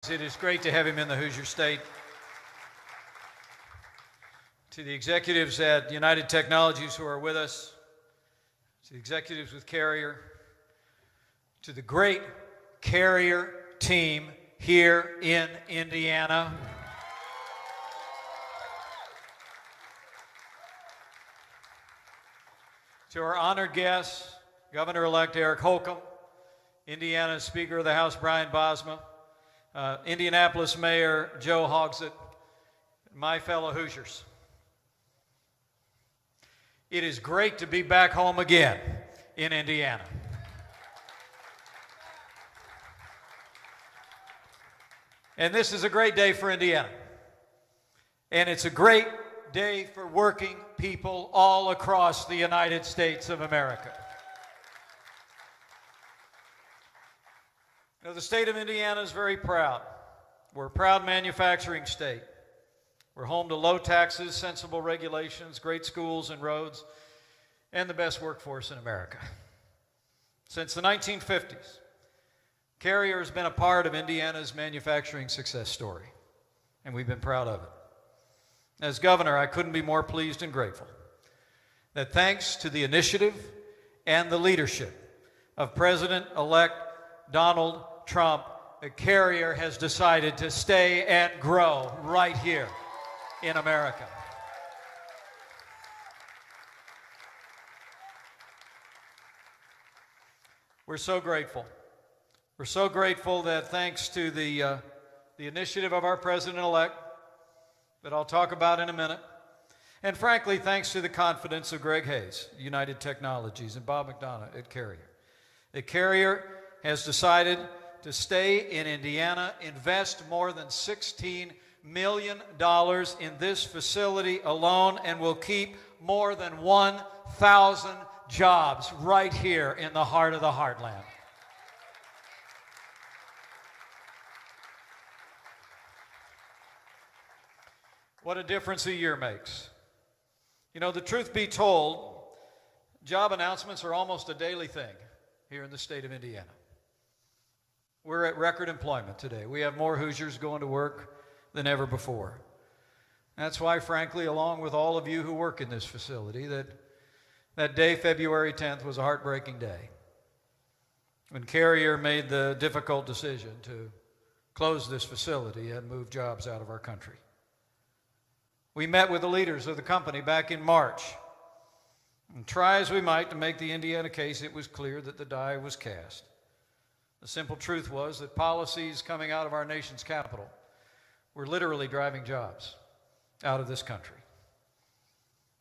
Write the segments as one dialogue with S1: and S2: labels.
S1: It is great to have him in the Hoosier State. To the executives at United Technologies who are with us, to the executives with Carrier, to the great Carrier team here in Indiana, to our honored guests, Governor-elect Eric Holcomb, Indiana Speaker of the House Brian Bosma, Indianapolis Mayor Joe Hogsett, my fellow Hoosiers. It is great to be back home again in Indiana. And this is a great day for Indiana. And it's a great day for working people all across the United States of America. You know, the state of Indiana is very proud. We're a proud manufacturing state. We're home to low taxes, sensible regulations, great schools and roads, and the best workforce in America. Since the 1950s, Carrier has been a part of Indiana's manufacturing success story, and we've been proud of it. As governor, I couldn't be more pleased and grateful that thanks to the initiative and the leadership of President-elect Donald Trump, Carrier has decided to stay and grow right here in America. We're so grateful. We're so grateful that thanks to the initiative of our President-elect, that I'll talk about in a minute, and frankly, thanks to the confidence of Greg Hayes, United Technologies, and Bob McDonough at Carrier, that Carrier has decided to stay in Indiana, invest more than $16 million in this facility alone, and will keep more than 1,000 jobs right here in the heart of the heartland. What a difference a year makes. You know, the truth be told, job announcements are almost a daily thing here in the state of Indiana. We're at record employment today. We have more Hoosiers going to work than ever before. That's why, frankly, along with all of you who work in this facility, that day, February 10th, was a heartbreaking day when Carrier made the difficult decision to close this facility and move jobs out of our country. We met with the leaders of the company back in March, and try as we might to make the Indiana case, it was clear that the die was cast. The simple truth was that policies coming out of our nation's capital were literally driving jobs out of this country.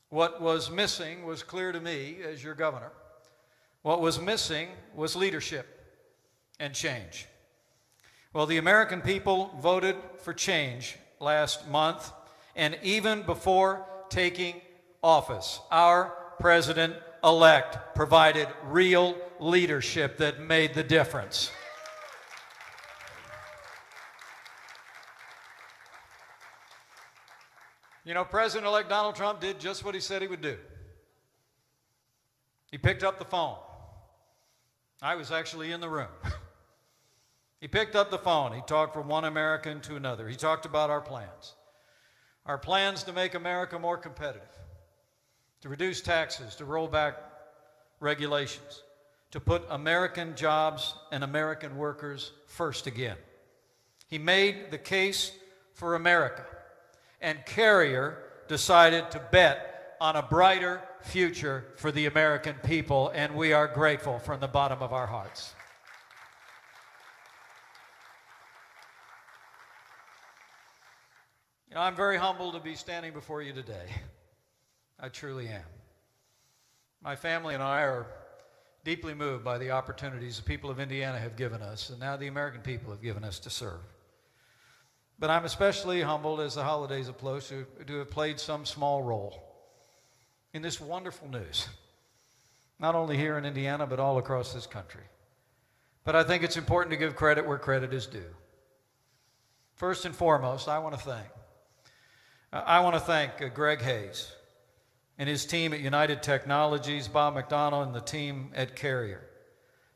S1: What was missing was clear to me as your governor. What was missing was leadership and change. Well, the American people voted for change last month, and even before taking office, our President-elect provided real leadership that made the difference. You know, President-elect Donald Trump did just what he said he would do. He picked up the phone. I was actually in the room. He picked up the phone. He talked from one American to another. He talked about our plans to make America more competitive, to reduce taxes, to roll back regulations, to put American jobs and American workers first again. He made the case for America, and Carrier decided to bet on a brighter future for the American people, and we are grateful from the bottom of our hearts. You know, I'm very humbled to be standing before you today. I truly am. My family and I are deeply moved by the opportunities the people of Indiana have given us, and now the American people have given us to serve. But I'm especially humbled as the holidays approach to have played some small role in this wonderful news, not only here in Indiana, but all across this country. But I think it's important to give credit where credit is due. First and foremost, I want to thank Greg Hayes and his team at United Technologies, Bob McDonough, and the team at Carrier.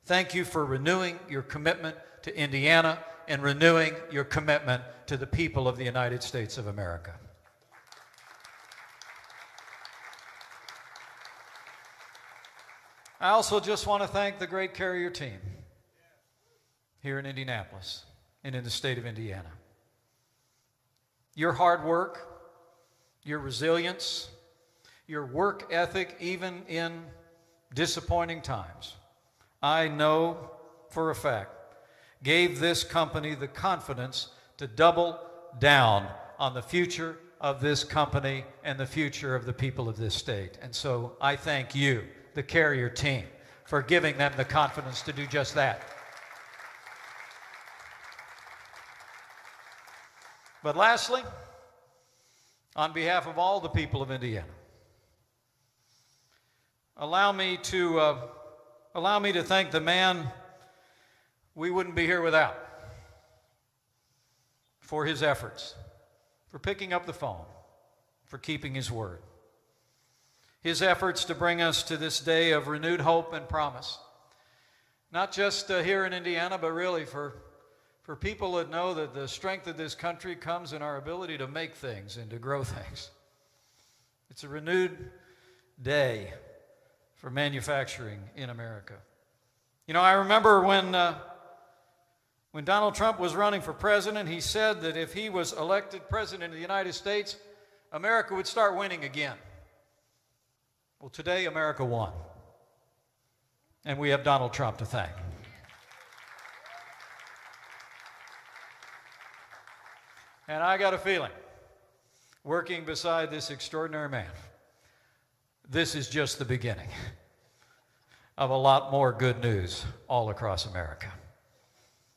S1: Thank you for renewing your commitment to Indiana and renewing your commitment to the people of the United States of America. I also just want to thank the great Carrier team here in Indianapolis and in the state of Indiana. Your hard work, your resilience, your work ethic, even in disappointing times, I know for a fact, gave this company the confidence to double down on the future of this company and the future of the people of this state. And so I thank you, the Carrier team, for giving them the confidence to do just that. But lastly, on behalf of all the people of Indiana, allow me to thank the man we wouldn't be here without for his efforts, for picking up the phone, for keeping his word. His efforts to bring us to this day of renewed hope and promise, not just here in Indiana, but really for people that know that the strength of this country comes in our ability to make things and to grow things. It's a renewed day for manufacturing in America. You know, I remember when Donald Trump was running for president, he said that if he was elected president of the United States, America would start winning again. Well, today America won, and we have Donald Trump to thank. And I got a feeling, working beside this extraordinary man, this is just the beginning of a lot more good news all across America.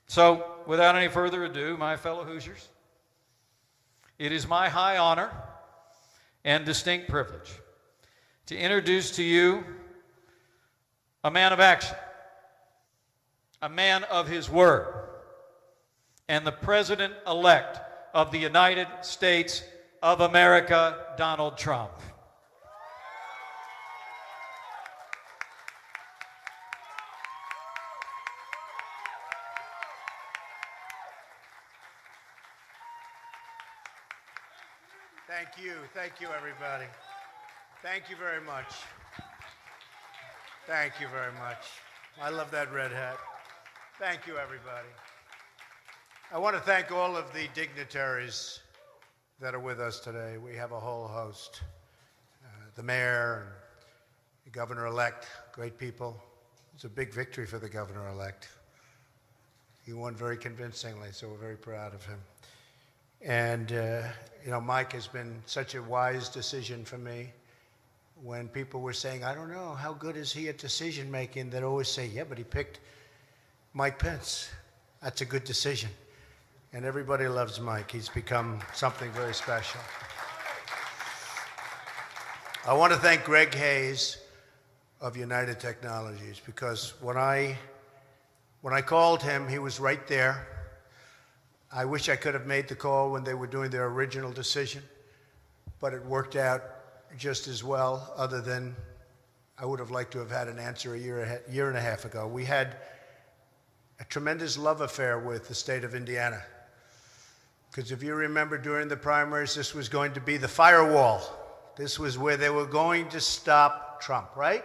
S1: So, without any further ado, my fellow Hoosiers, it is my high honor and distinct privilege to introduce to you a man of action, a man of his word, and the President-elect of the United States of America, Donald Trump.
S2: Thank you, everybody. Thank you very much. Thank you very much. I love that red hat. Thank you, everybody. I want to thank all of the dignitaries that are with us today. We have a whole host. The mayor and the governor-elect, great people. It's a big victory for the governor-elect. He won very convincingly, so we're very proud of him. And, you know, Mike has been such a wise decision for me. When people were saying, I don't know, how good is he at decision making? They'd always say, yeah, but he picked Mike Pence. That's a good decision. And everybody loves Mike. He's become something very special. I want to thank Greg Hayes of United Technologies, because when I called him, he was right there. I wish I could have made the call when they were doing their original decision, but it worked out just as well, other than I would have liked to have had an answer a year and a half ago. We had a tremendous love affair with the state of Indiana, because if you remember during the primaries, this was going to be the firewall. This was where they were going to stop Trump, right?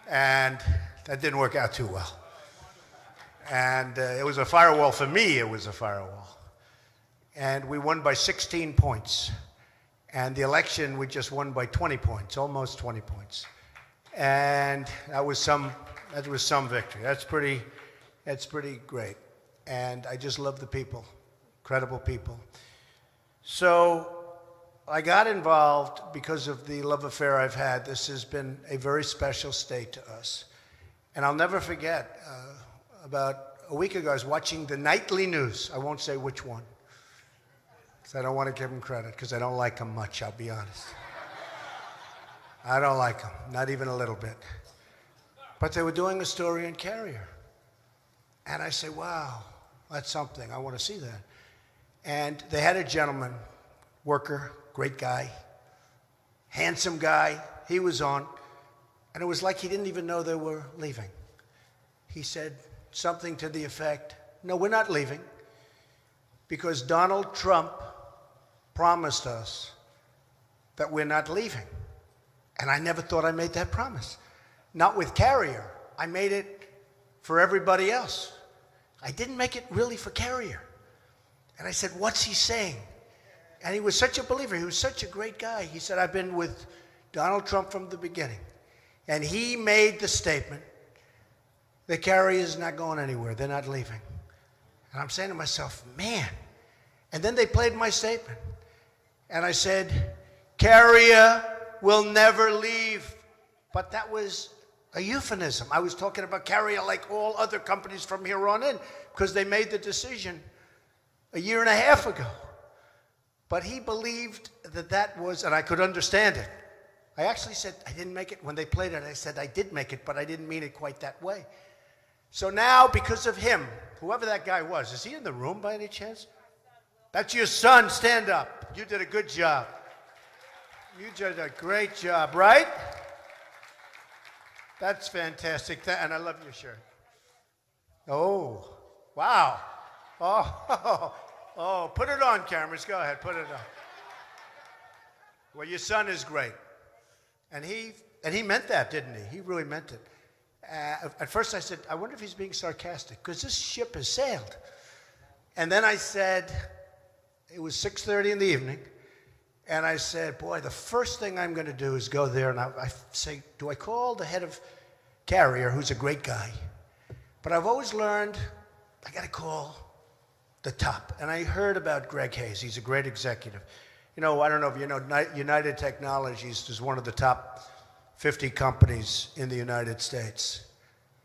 S2: And that didn't work out too well. And it was a firewall for me. It was a firewall. And we won by 16 points. And the election, we just won by 20 points, almost 20 points. And that was some victory. That's pretty great. And I just love the people, incredible people. So I got involved because of the love affair I've had. This has been a very special state to us. And I'll never forget, about a week ago, I was watching the nightly news. I won't say which one, because I don't want to give them credit, because I don't like them much, I'll be honest. I don't like them, not even a little bit. But they were doing a story on Carrier. And I say, wow, that's something. I want to see that. And they had a gentleman, worker, great guy, handsome guy. He was on. And it was like he didn't even know they were leaving. He said something to the effect, no, we're not leaving. because Donald Trump promised us that we're not leaving. And I never thought I made that promise. Not with Carrier. I made it for everybody else. I didn't make it really for Carrier. And I said, what's he saying? And he was such a believer. He was such a great guy. He said, I've been with Donald Trump from the beginning. And he made the statement that Carrier is not going anywhere. They're not leaving. And I'm saying to myself, man. And then they played my statement. And I said, Carrier will never leave. But that was a euphemism. I was talking about Carrier like all other companies from here on in, because they made the decision a year and a half ago. But he believed that that was, and I could understand it. I actually said I didn't make it. When they played it, I said I did make it, but I didn't mean it quite that way. So now, because of him, whoever that guy was, is he in the room by any chance? That's your son. Stand up. You did a good job. You did a great job, right? That's fantastic. And I love your shirt. Oh, wow. Oh, put it on, cameras. Go ahead, put it on. Well, your son is great. And he meant that, didn't he? He really meant it. At first I said, I wonder if he's being sarcastic, because this ship has sailed. And then I said, it was 6:30 in the evening, and I said, boy, the first thing I'm going to do is go there, and I say, do I call the head of Carrier, who's a great guy? But I've always learned I got to call the top. And I heard about Greg Hayes. He's a great executive. You know, I don't know if you know, United Technologies is one of the top 50 companies in the United States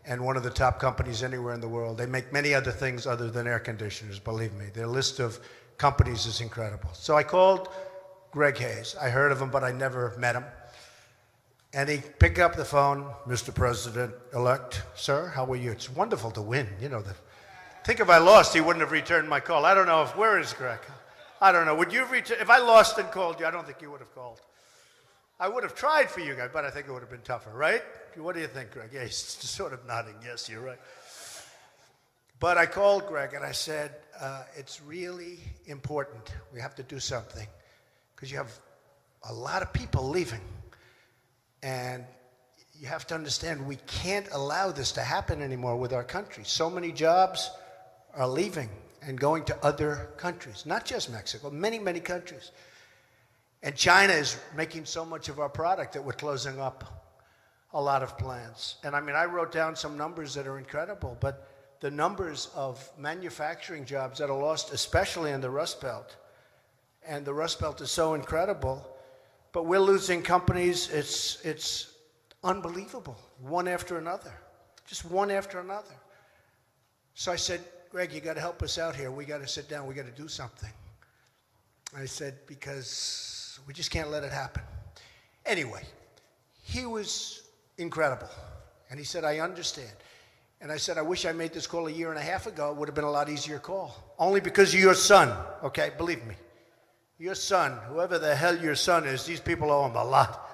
S2: and one of the top companies anywhere in the world. They make many other things other than air conditioners, believe me. Their list of companies is incredible. So I called Greg Hayes. I heard of him, but I never met him. And he picked up the phone, Mr. President-elect, sir, how are you? It's wonderful to win. You know, think if I lost, he wouldn't have returned my call. I don't know where is Greg? I don't know. Would you return? If I lost and called you, I don't think you would have called. I would have tried for you guys, but I think it would have been tougher, right? What do you think, Greg? Yeah, he's sort of nodding. Yes, you're right. But I called Greg and I said, it's really important. We have to do something because you have a lot of people leaving. And you have to understand we can't allow this to happen anymore with our country. So many jobs are leaving and going to other countries, not just Mexico, many, many countries. And China is making so much of our product that we're closing up a lot of plants. And I mean, I wrote down some numbers that are incredible, but the numbers of manufacturing jobs that are lost, especially in the Rust Belt, and the Rust Belt is so incredible, but we're losing companies, it's unbelievable, one after another, just one after another. So I said, Greg, you got to help us out here. We got to sit down. We got to do something. I said, because we just can't let it happen. Anyway, he was incredible. And he said, I understand. And I said, I wish I made this call a year and a half ago. It would have been a lot easier call. Only because of your son, okay? Believe me. Your son, whoever the hell your son is, these people owe him a lot.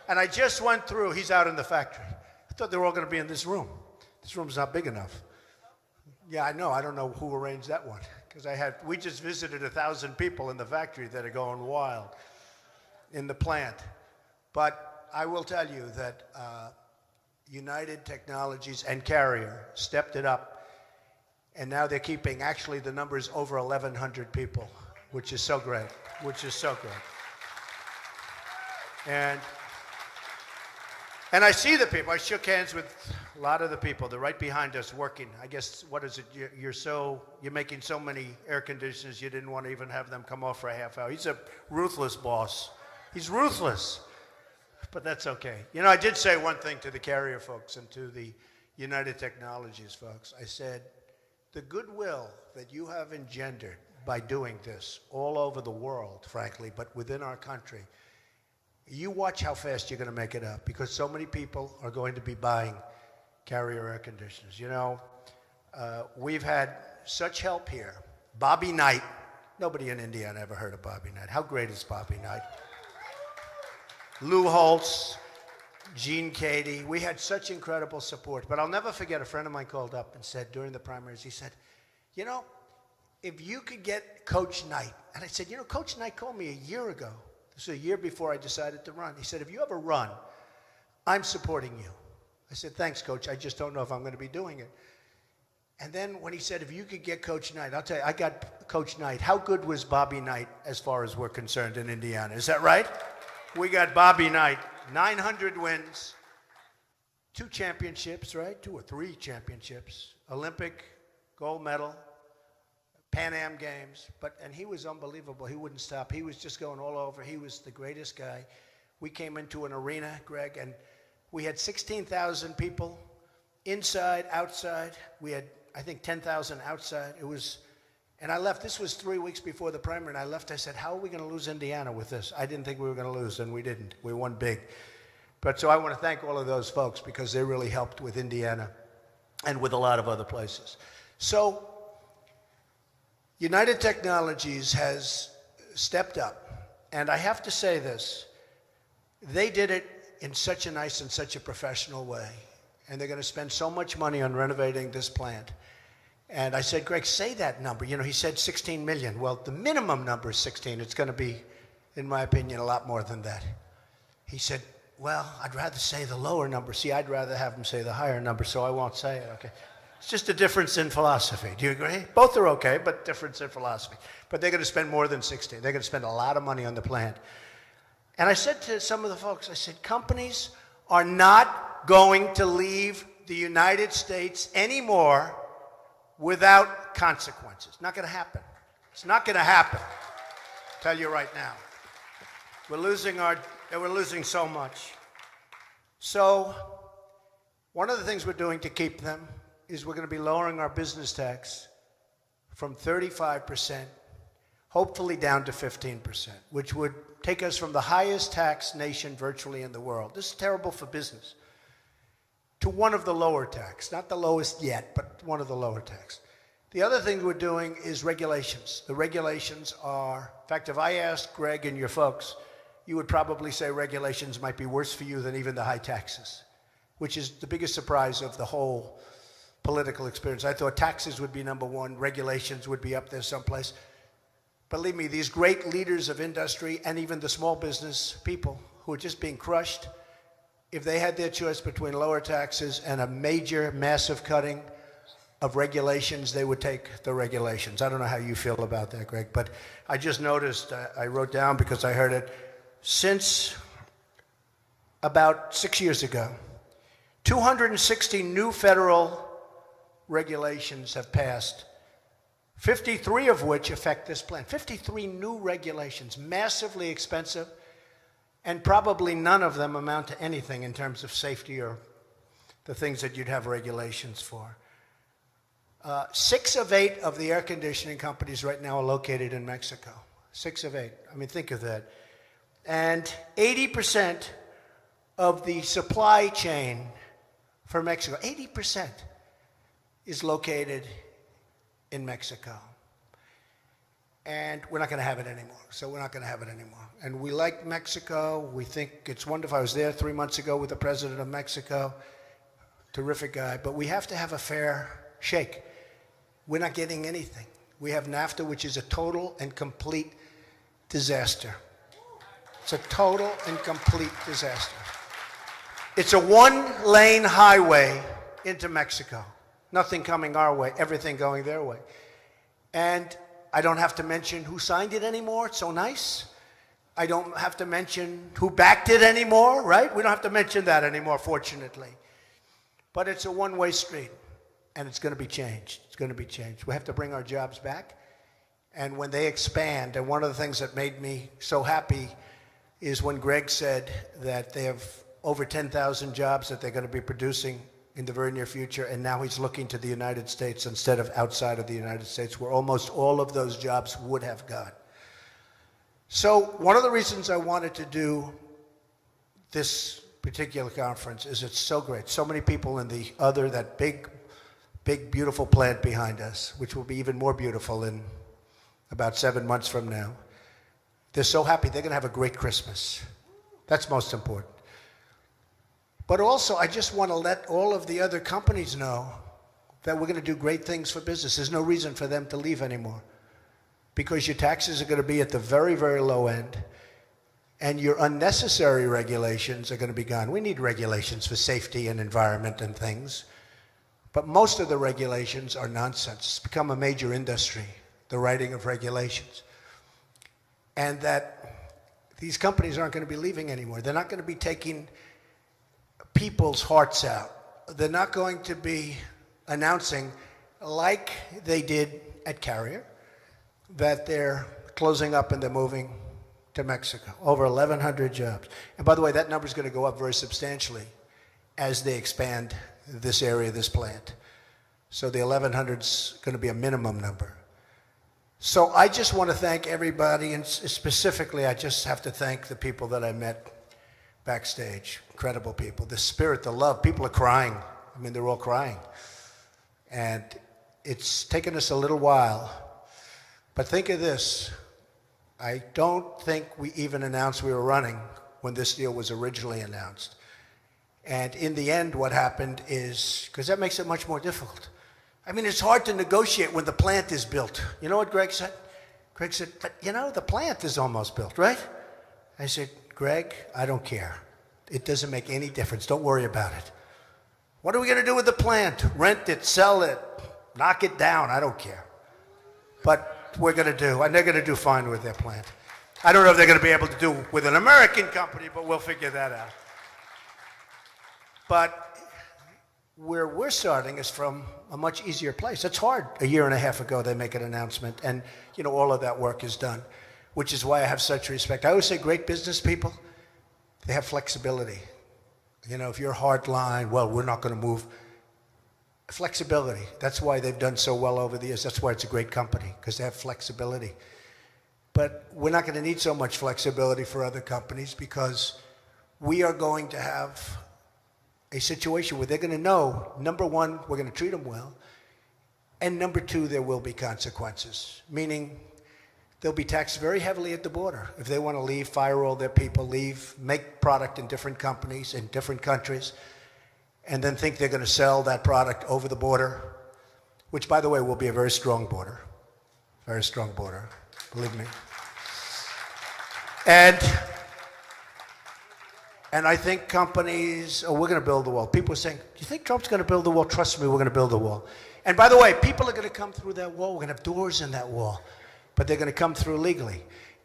S2: And I just went through. He's out in the factory. I thought they were all going to be in this room. This room's not big enough. Yeah, I know. I don't know who arranged that one. Because we just visited 1,000 people in the factory that are going wild in the plant. But I will tell you that United Technologies and Carrier stepped it up. And now they're keeping, actually, the number is over 1,100 people, which is so great, which is so great. And I see the people. I shook hands with a lot of the people. They're right behind us working. I guess, what is it? You're making so many air conditioners, you didn't want to even have them come off for a half hour. He's a ruthless boss. He's ruthless. But that's okay. You know, I did say one thing to the Carrier folks and to the United Technologies folks. I said, the goodwill that you have engendered by doing this all over the world, frankly, but within our country, you watch how fast you're going to make it up, because so many people are going to be buying Carrier air conditioners. You know, we've had such help here. Bobby Knight. Nobody in Indiana ever heard of Bobby Knight. How great is Bobby Knight? Lou Holtz, Gene Cady. We had such incredible support. But I'll never forget, a friend of mine called up and said during the primaries, he said, you know, if you could get Coach Knight, and I said, you know, Coach Knight called me a year ago. This was a year before I decided to run. He said, if you ever run, I'm supporting you. I said, thanks, Coach. I just don't know if I'm going to be doing it. And then when he said, if you could get Coach Knight, I'll tell you, I got Coach Knight. How good was Bobby Knight as far as we're concerned in Indiana? Is that right? We got Bobby Knight, 900 wins, 2 championships, right? 2 or 3 championships, Olympic, gold medal, Pan Am Games. And he was unbelievable. He wouldn't stop. He was just going all over. He was the greatest guy. We came into an arena, Greg, and we had 16,000 people inside, outside. We had, I think, 10,000 outside. It was, and I left. This was 3 weeks before the primary, and I left. I said, how are we going to lose Indiana with this? I didn't think we were going to lose, and we didn't. We won big. But so I want to thank all of those folks because they really helped with Indiana and with a lot of other places. So United Technologies has stepped up, and I have to say this. They did it in such a nice and such a professional way, and they're going to spend so much money on renovating this plant. And I said, Greg, say that number. You know, he said 16 million. Well, the minimum number is 16. It's going to be, in my opinion, a lot more than that. He said, well, I'd rather say the lower number. See, I'd rather have him say the higher number, so I won't say it, okay? It's just a difference in philosophy. Do you agree? Both are okay, but difference in philosophy. But they're going to spend more than 16. They're going to spend a lot of money on the plant. And I said to some of the folks, I said, companies are not going to leave the United States anymore without consequences. Not going to happen. It's not going to happen. I'll tell you right now. We're losing so much. So one of the things we're doing to keep them is we're going to be lowering our business tax from 35%, hopefully down to 15%, which would take us from the highest tax nation virtually in the world. This is terrible for business. To one of the lower tax, not the lowest yet, but one of the lower tax. The other thing we're doing is regulations. The regulations are, in fact, if I asked Greg and your folks, you would probably say regulations might be worse for you than even the high taxes, which is the biggest surprise of the whole political experience. I thought taxes would be number one, regulations would be up there someplace. Believe me, these great leaders of industry and even the small business people who are just being crushed, if they had their choice between lower taxes and a major, massive cutting of regulations, they would take the regulations. I don't know how you feel about that, Greg, but I just noticed, I wrote down because I heard it, since about 6 years ago, 260 new federal regulations have passed, 53 of which affect this plant. 53 new regulations, massively expensive, and probably none of them amount to anything in terms of safety or the things that you'd have regulations for. 6 of 8 of the air conditioning companies right now are located in Mexico. 6 of 8. I mean, think of that. And 80% of the supply chain for Mexico, 80% is located in Mexico. And we're not going to have it anymore. So we're not going to have it anymore. And we like Mexico. We think it's wonderful. I was there 3 months ago with the president of Mexico. Terrific guy. But we have to have a fair shake. We're not getting anything. We have NAFTA, which is a total and complete disaster. It's a total and complete disaster. It's a one-lane highway into Mexico. Nothing coming our way, everything going their way. And I don't have to mention who signed it anymore. It's so nice. I don't have to mention who backed it anymore, right? We don't have to mention that anymore, fortunately. But it's a one-way street, and it's going to be changed. It's going to be changed. We have to bring our jobs back. And when they expand, and one of the things that made me so happy is when Greg said that they have over 10,000 jobs that they're going to be producing in the very near future, and now he's looking to the United States instead of outside of the United States, where almost all of those jobs would have gone. So one of the reasons I wanted to do this particular conference is it's so great. So many people in that big, beautiful plant behind us, which will be even more beautiful in about 7 months from now. They're so happy. They're going to have a great Christmas. That's most important. But also, I just want to let all of the other companies know that we're going to do great things for business. There's no reason for them to leave anymore. because your taxes are going to be at the very, very low end, and your unnecessary regulations are going to be gone. We need regulations for safety and environment and things, but most of the regulations are nonsense. It's become a major industry, the writing of regulations. And that these companies aren't going to be leaving anymore. They're not going to be taking people's hearts out. They're not going to be announcing, like they did at Carrier, that they're closing up and they're moving to Mexico. Over 1,100 jobs. And by the way, that number is going to go up very substantially as they expand this area, this plant. So the 1,100 is going to be a minimum number. So I just want to thank everybody, and specifically I just have to thank the people that I met backstage. Incredible people. The spirit, the love. People are crying. I mean, they're all crying. And it's taken us a little while. But think of this. I don't think we even announced we were running when this deal was originally announced. And in the end, what happened is, because that makes it much more difficult. I mean, it's hard to negotiate when the plant is built. You know what Greg said? Greg said, but you know, the plant is almost built, right? I said, Greg, I don't care. It doesn't make any difference. Don't worry about it. What are we going to do with the plant? Rent it, sell it, knock it down. I don't care. But we're going to do, and they're going to do fine with their plant. I don't know if they're going to be able to do with an American company, but we'll figure that out. But where we're starting is from a much easier place. It's hard. A year and a half ago, they make an announcement, and you know all of that work is done, which is why I have such respect. I always say great business people, they have flexibility. You know, if you're hard line, well, we're not going to move. Flexibility. That's why they've done so well over the years. That's why it's a great company, because they have flexibility. But we're not going to need so much flexibility for other companies, because we are going to have a situation where they're going to know, number one, we're going to treat them well, and number two, there will be consequences, meaning they'll be taxed very heavily at the border. If they want to leave, fire all their people, leave, make product in different companies, in different countries, and then think they're going to sell that product over the border, which, by the way, will be a very strong border, believe me. And I think companies, oh, we're going to build the wall. People are saying, do you think Trump's going to build the wall? Trust me, we're going to build the wall. And by the way, people are going to come through that wall. We're going to have doors in that wall, but they're going to come through legally.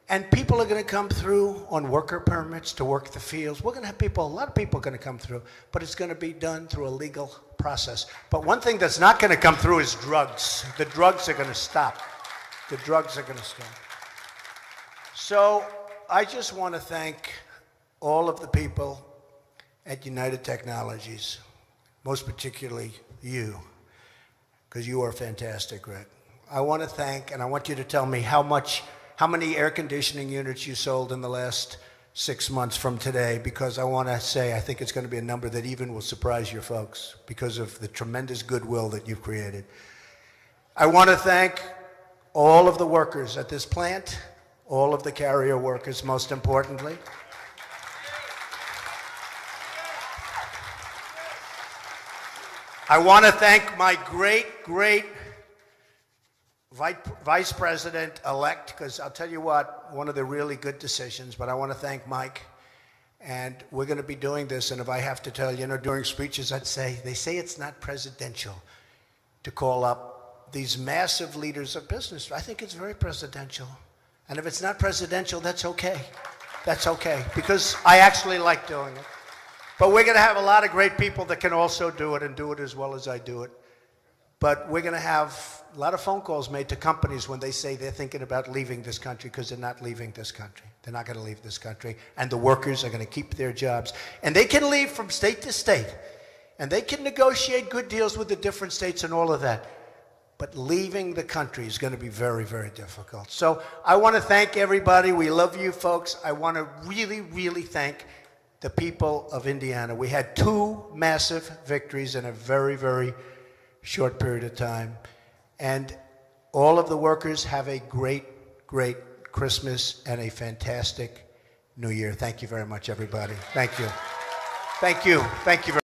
S2: And people are going to come through on worker permits to work the fields. We're going to have people, a lot of people are going to come through, but it's going to be done through a legal process. But one thing that's not going to come through is drugs. The drugs are going to stop. The drugs are going to stop. So I just want to thank all of the people at United Technologies, most particularly you, because you are fantastic, Greg. I want to thank, and I want you to tell me how many air conditioning units you sold in the last 6 months from today, because I want to say I think it's going to be a number that even will surprise your folks because of the tremendous goodwill that you've created. I want to thank all of the workers at this plant, all of the Carrier workers, most importantly. I want to thank my great Vice President-elect, because I'll tell you what, one of the really good decisions, but I want to thank Mike. And we're going to be doing this, and if I have to tell you, during speeches I'd say, they say it's not presidential to call up these massive leaders of business. I think it's very presidential. And if it's not presidential, that's okay. That's okay, because I actually like doing it. But we're going to have a lot of great people that can also do it and do it as well as I do it. But we're going to have a lot of phone calls made to companies when they say they're thinking about leaving this country, because they're not leaving this country. They're not going to leave this country. And the workers are going to keep their jobs. And they can leave from state to state. And they can negotiate good deals with the different states and all of that. But leaving the country is going to be very, very difficult. So I want to thank everybody. We love you folks. I want to really, really thank the people of Indiana. We had 2 massive victories in a very, very short period of time. And all of the workers have a great, great Christmas and a fantastic New Year. Thank you very much, everybody. Thank you. Thank you. Thank you very much.